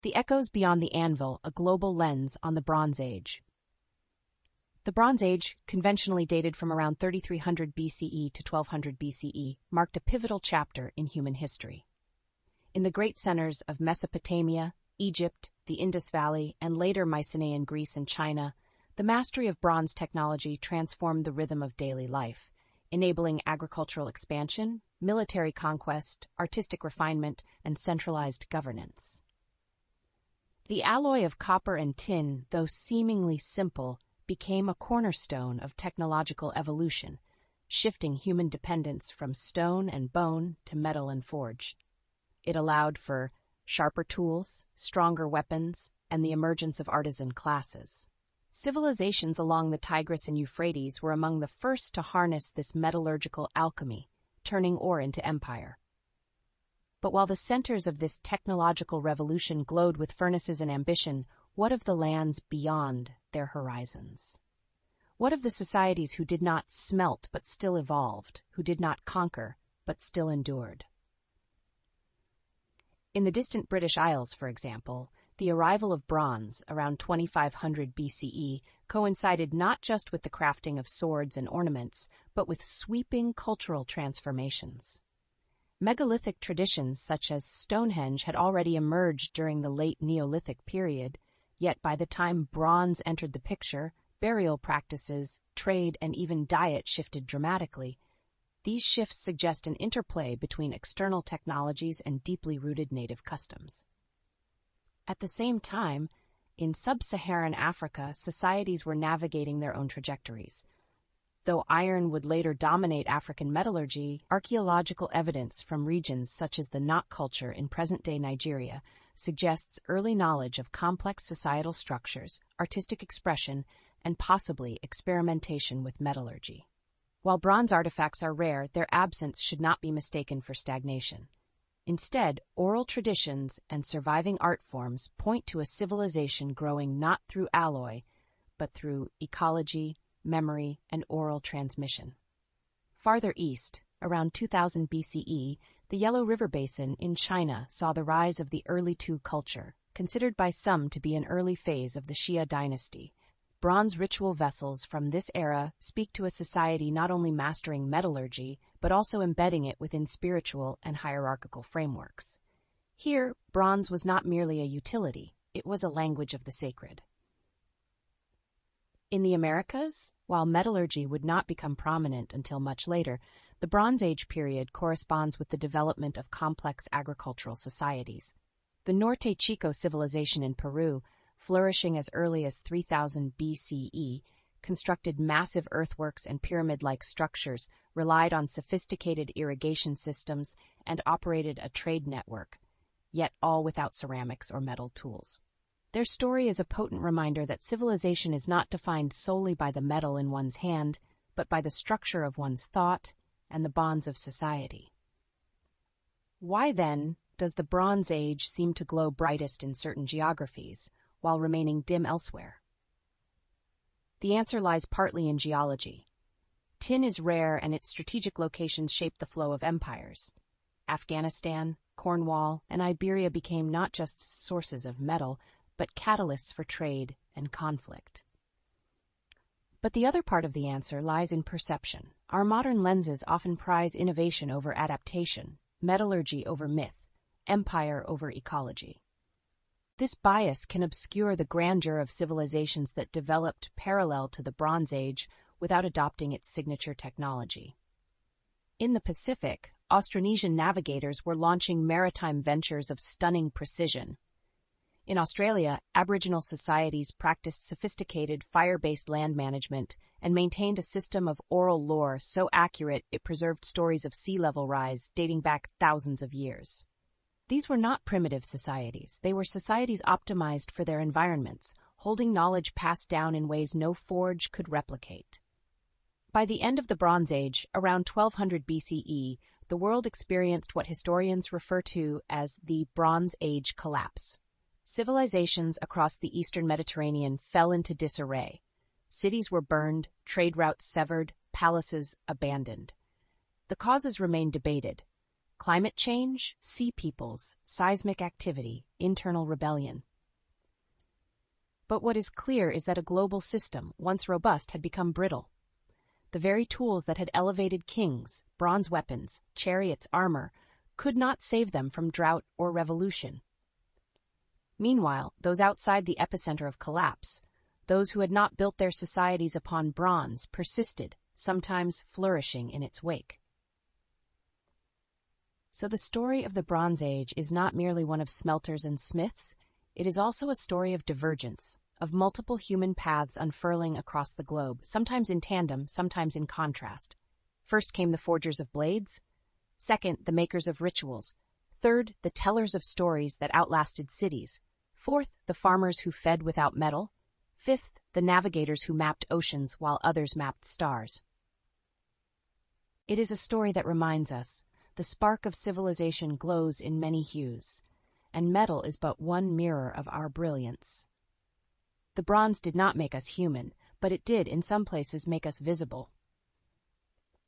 The Echoes Beyond the Anvil, a global lens on the Bronze Age. The Bronze Age, conventionally dated from around 3300 BCE to 1200 BCE, marked a pivotal chapter in human history. In the great centers of Mesopotamia, Egypt, the Indus Valley, and later Mycenaean Greece and China, the mastery of bronze technology transformed the rhythm of daily life, enabling agricultural expansion, military conquest, artistic refinement, and centralized governance. The alloy of copper and tin, though seemingly simple, became a cornerstone of technological evolution, shifting human dependence from stone and bone to metal and forge. It allowed for sharper tools, stronger weapons, and the emergence of artisan classes. Civilizations along the Tigris and Euphrates were among the first to harness this metallurgical alchemy, turning ore into empire. But while the centers of this technological revolution glowed with furnaces and ambition, what of the lands beyond their horizons? What of the societies who did not smelt but still evolved, who did not conquer but still endured? In the distant British Isles, for example, the arrival of bronze around 2500 BCE coincided not just with the crafting of swords and ornaments, but with sweeping cultural transformations. Megalithic traditions such as Stonehenge had already emerged during the late Neolithic period, yet by the time bronze entered the picture, burial practices, trade, and even diet shifted dramatically. These shifts suggest an interplay between external technologies and deeply rooted native customs. At the same time, in sub-Saharan Africa, societies were navigating their own trajectories. Though iron would later dominate African metallurgy, archaeological evidence from regions such as the Knot culture in present-day Nigeria suggests early knowledge of complex societal structures, artistic expression, and possibly experimentation with metallurgy. While bronze artifacts are rare, their absence should not be mistaken for stagnation. Instead, oral traditions and surviving art forms point to a civilization growing not through alloy, but through ecology, memory, and oral transmission. Farther east, around 2000 BCE, the Yellow River Basin in China saw the rise of the early Tu culture, considered by some to be an early phase of the Xia dynasty. Bronze ritual vessels from this era speak to a society not only mastering metallurgy, but also embedding it within spiritual and hierarchical frameworks. Here, bronze was not merely a utility, it was a language of the sacred. In the Americas, while metallurgy would not become prominent until much later, the Bronze Age period corresponds with the development of complex agricultural societies. The Norte Chico civilization in Peru, flourishing as early as 3000 BCE, constructed massive earthworks and pyramid-like structures, relied on sophisticated irrigation systems, and operated a trade network, yet all without ceramics or metal tools. Their story is a potent reminder that civilization is not defined solely by the metal in one's hand, but by the structure of one's thought and the bonds of society. Why, then, does the Bronze Age seem to glow brightest in certain geographies, while remaining dim elsewhere? The answer lies partly in geology. Tin is rare and its strategic locations shape the flow of empires. Afghanistan, Cornwall, and Iberia became not just sources of metal, but catalysts for trade and conflict. But the other part of the answer lies in perception. Our modern lenses often prize innovation over adaptation, metallurgy over myth, empire over ecology. This bias can obscure the grandeur of civilizations that developed parallel to the Bronze Age without adopting its signature technology. In the Pacific, Austronesian navigators were launching maritime ventures of stunning precision. In Australia, Aboriginal societies practiced sophisticated fire-based land management and maintained a system of oral lore so accurate it preserved stories of sea level rise dating back thousands of years. These were not primitive societies. They were societies optimized for their environments, holding knowledge passed down in ways no forge could replicate. By the end of the Bronze Age, around 1200 BCE, the world experienced what historians refer to as the Bronze Age collapse. Civilizations across the eastern Mediterranean fell into disarray. Cities were burned, trade routes severed, palaces abandoned. The causes remain debated. Climate change, sea peoples, seismic activity, internal rebellion. But what is clear is that a global system, once robust, had become brittle. The very tools that had elevated kings, bronze weapons, chariots, armor, could not save them from drought or revolution. Meanwhile, those outside the epicenter of collapse, those who had not built their societies upon bronze, persisted, sometimes flourishing in its wake. So the story of the Bronze Age is not merely one of smelters and smiths, it is also a story of divergence, of multiple human paths unfurling across the globe, sometimes in tandem, sometimes in contrast. First came the forgers of blades. Second, the makers of rituals. Third, the tellers of stories that outlasted cities. Fourth, the farmers who fed without metal. Fifth, the navigators who mapped oceans while others mapped stars. It is a story that reminds us, the spark of civilization glows in many hues, and metal is but one mirror of our brilliance. The bronze did not make us human, but it did in some places make us visible.